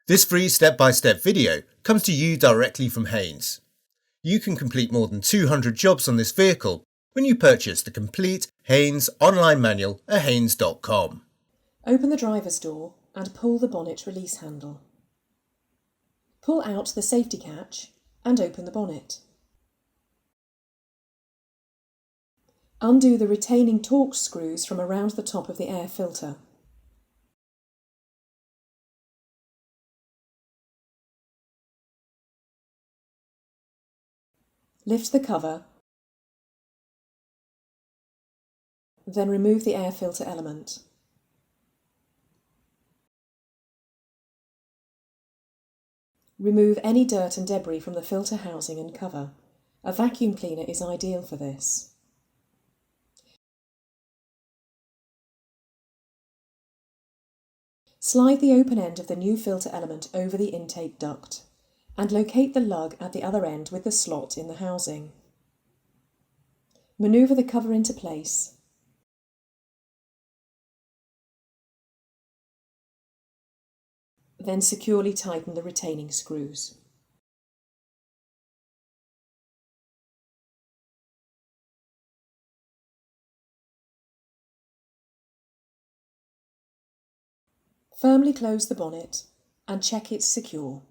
This free step-by-step video comes to you directly from Haynes. You can complete more than 200 jobs on this vehicle when you purchase the complete Haynes online manual at haynes.com. Open the driver's door and pull the bonnet release handle. Pull out the safety catch and open the bonnet. Undo the retaining Torx screws from around the top of the air filter. Lift the cover, then remove the air filter element. Remove any dirt and debris from the filter housing and cover. A vacuum cleaner is ideal for this. Slide the open end of the new filter element over the intake duct and locate the lug at the other end with the slot in the housing. Manoeuvre the cover into place. Then securely tighten the retaining screws. Firmly close the bonnet and check it's secure.